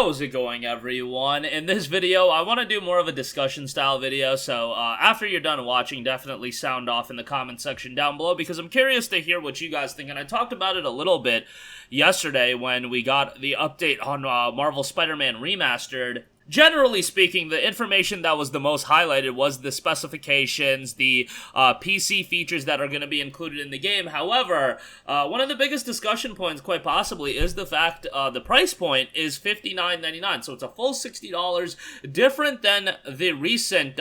How's it going, everyone? In this video, I want to do more of a discussion style video, so after you're done watching, definitely sound off in the comment section down below, because I'm curious to hear what you guys think, and I talked about it a little bit yesterday when we got the update on Marvel Spider-Man Remastered. Generally speaking, the information that was the most highlighted was the specifications, the PC features that are going to be included in the game. However, one of the biggest discussion points, quite possibly, is the fact the price point is $59.99, so it's a full $60, different than the recent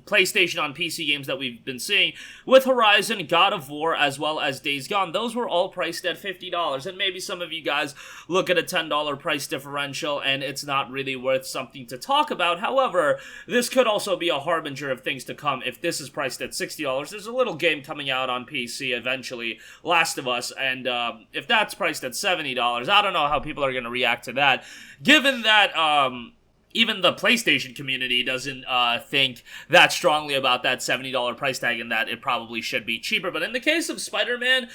PlayStation on PC games that we've been seeing with Horizon, God of War, as well as Days Gone. Those were all priced at $50, and maybe some of you guys look at a $10 price differential and it's not really worth something to talk about. However, this could also be a harbinger of things to come if this is priced at $60. There's a little game coming out on PC eventually, Last of Us, and if that's priced at $70, I don't know how people are going to react to that, given that even the PlayStation community doesn't think that strongly about that $70 price tag and that it probably should be cheaper. But in the case of Spider-Man,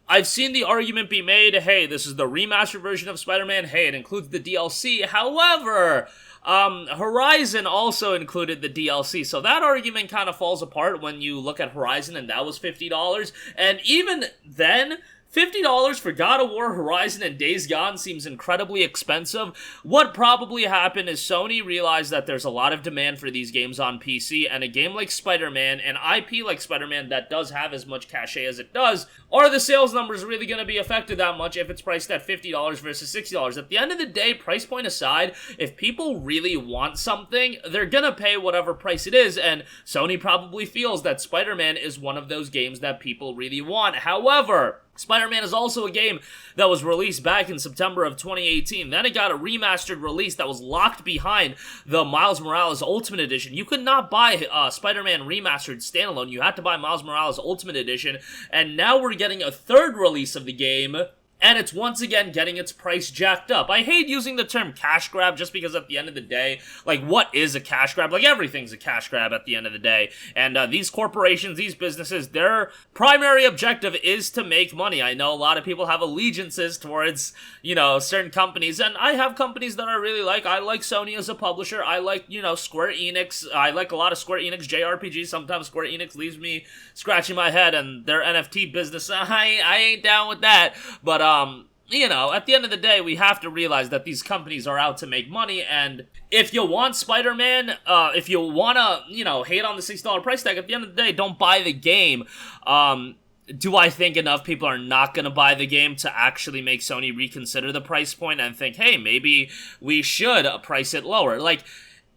I've seen the argument be made, hey, this is the remastered version of Spider-Man, hey, it includes the DLC. However, Horizon also included the DLC, so that argument kind of falls apart when you look at Horizon, and that was $50. And even then, $50 for God of War, Horizon, and Days Gone seems incredibly expensive. What probably happened is Sony realized that there's a lot of demand for these games on PC, and a game like Spider-Man, an IP like Spider-Man that does have as much cachet as it does, are the sales numbers really going to be affected that much if it's priced at $50 versus $60? At the end of the day, price point aside, if people really want something, they're going to pay whatever price it is, and Sony probably feels that Spider-Man is one of those games that people really want. However, Spider-Man is also a game that was released back in September of 2018. Then it got a remastered release that was locked behind the Miles Morales Ultimate Edition. You could not buy Spider-Man Remastered standalone. You had to buy Miles Morales Ultimate Edition. And now we're getting a third release of the game, and it's once again getting its price jacked up. I hate using the term cash grab just because at the end of the day, like, what is a cash grab? Like, everything's a cash grab at the end of the day. And these corporations, these businesses, their primary objective is to make money. I know a lot of people have allegiances towards, you know, certain companies, and I have companies that I really like. I like Sony as a publisher. I like, you know, Square Enix. I like a lot of Square Enix JRPGs. Sometimes Square Enix leaves me scratching my head, and their NFT business, I ain't down with that. But, you know, at the end of the day, we have to realize that these companies are out to make money, and if you want Spider-Man, if you want to, you know, hate on the $60 price tag, at the end of the day, don't buy the game. Do I think enough people are not going to buy the game to actually make Sony reconsider the price point and think, hey, maybe we should price it lower? Like,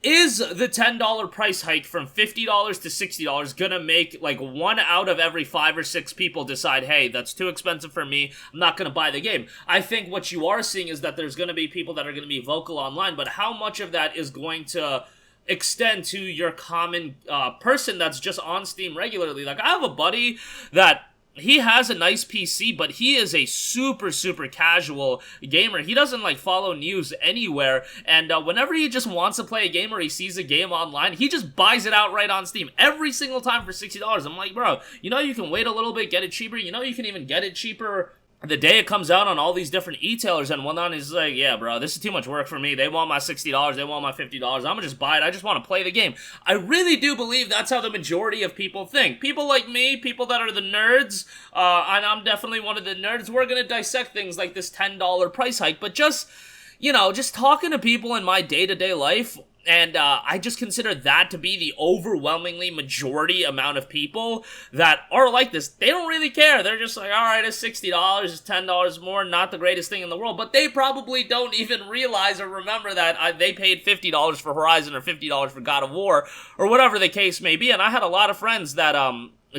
is the $10 price hike from $50 to $60 gonna make, like, 1 out of every 5 or 6 people decide, hey, that's too expensive for me, I'm not gonna buy the game? I think what you are seeing is that there's gonna be people that are gonna be vocal online, but how much of that is going to extend to your common person that's just on Steam regularly? Like, I have a buddy that he has a nice PC, but he is a super casual gamer. He doesn't, like, follow news anywhere, and whenever he just wants to play a game or he sees a game online, he just buys it outright on Steam every single time for $60. I'm like, bro, you know you can wait a little bit, get it cheaper. You know you can even get it cheaper the day it comes out on all these different e-tailers and whatnot. He's like, yeah, bro, this is too much work for me. They want my $60, they want my $50. I'm gonna just buy it. I just want to play the game. I really do believe that's how the majority of people think. People like me, people that are the nerds, and I'm definitely one of the nerds, we're gonna dissect things like this $10 price hike, but just, you know, just talking to people in my day-to-day life, and I just consider that to be the overwhelmingly majority amount of people that are like this. They don't really care. They're just like, alright, it's $60, it's $10 more, not the greatest thing in the world. But they probably don't even realize or remember that they paid $50 for Horizon or $50 for God of War, or whatever the case may be. And I had a lot of friends that,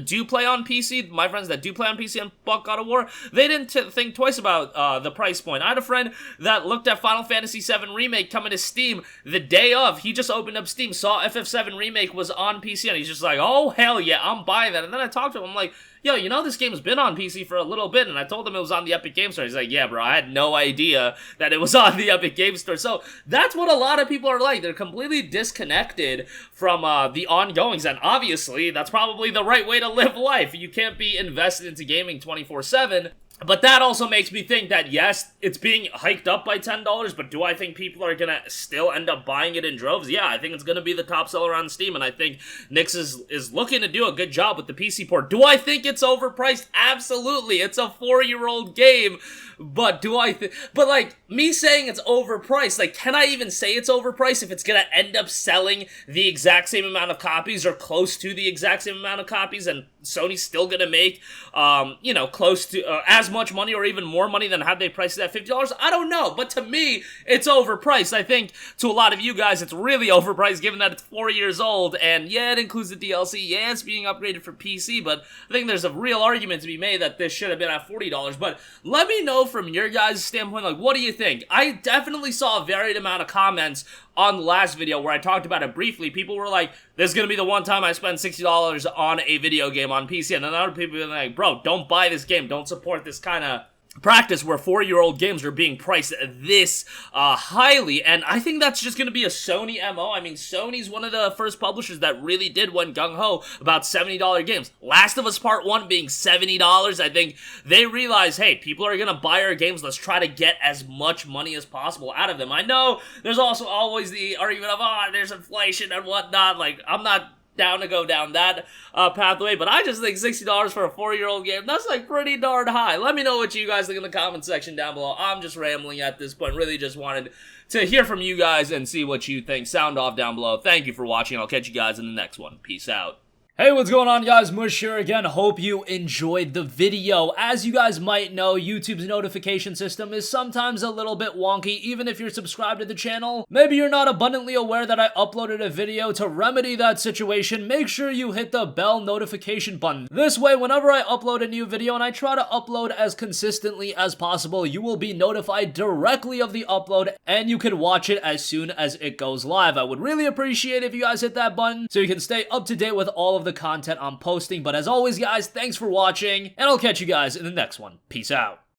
do play on PC, my friends that do play on PC and bought God of War, they didn't think twice about the price point. I had a friend that looked at Final Fantasy VII Remake coming to Steam the day of. He just opened up Steam, saw FF7 Remake was on PC, and he's just like, oh, hell yeah, I'm buying that. And then I talked to him, I'm like, yo, you know this game's been on PC for a little bit, and I told him it was on the Epic Game Store. He's like, yeah, bro, I had no idea that it was on the Epic Game Store. So that's what a lot of people are like. They're completely disconnected from the ongoings, and obviously, that's probably the right way to live life. You can't be invested into gaming 24/7 But that also makes me think that, yes, it's being hiked up by $10, but do I think people are gonna still end up buying it in droves? Yeah, I think it's gonna be the top seller on Steam, and I think Nix is looking to do a good job with the PC port. Do I think it's overpriced? Absolutely. It's a 4-year-old game, but but like, me saying it's overpriced, like, can I even say it's overpriced if it's gonna end up selling the exact same amount of copies or close to the exact same amount of copies, and Sony's still gonna make, you know, close to, as much money or even more money than had they priced it at $50? I don't know, but to me, it's overpriced. I think to a lot of you guys, it's really overpriced given that it's 4 years old, and yeah, it includes the DLC, yeah, it's being upgraded for PC, but I think there's a real argument to be made that this should have been at $40, but let me know from your guys' standpoint, like, what do you think? I definitely saw a varied amount of comments on the last video where I talked about it briefly. People were like, this is gonna be the one time I spend $60 on a video game on PC, and then other people were like, bro, don't buy this game, don't support this kind of practice where 4-year-old games are being priced this highly, and I think that's just going to be a Sony MO. I mean, Sony's one of the first publishers that really did went gung-ho about $70 games. Last of Us Part 1 being $70, I think they realized, hey, people are going to buy our games, let's try to get as much money as possible out of them. I know there's also always the argument of, oh, there's inflation and whatnot, like, I'm not down to go down that pathway, but I just think $60 for a 4-year-old game, that's like pretty darn high. Let me know what you guys think in the comment section down below. I'm just rambling at this point, really just wanted to hear from you guys and see what you think. Sound off down below. Thank you for watching. I'll catch you guys in the next one. Peace out. Hey, what's going on, guys? Mush here again. Hope you enjoyed the video. As you guys might know, YouTube's notification system is sometimes a little bit wonky, even if you're subscribed to the channel. Maybe you're not abundantly aware that I uploaded a video. To remedy that situation, make sure you hit the bell notification button. This way, whenever I upload a new video, and I try to upload as consistently as possible, you will be notified directly of the upload, and you can watch it as soon as it goes live. I would really appreciate if you guys hit that button so you can stay up to date with all of the content I'm posting. But as always, guys, thanks for watching, and I'll catch you guys in the next one. Peace out.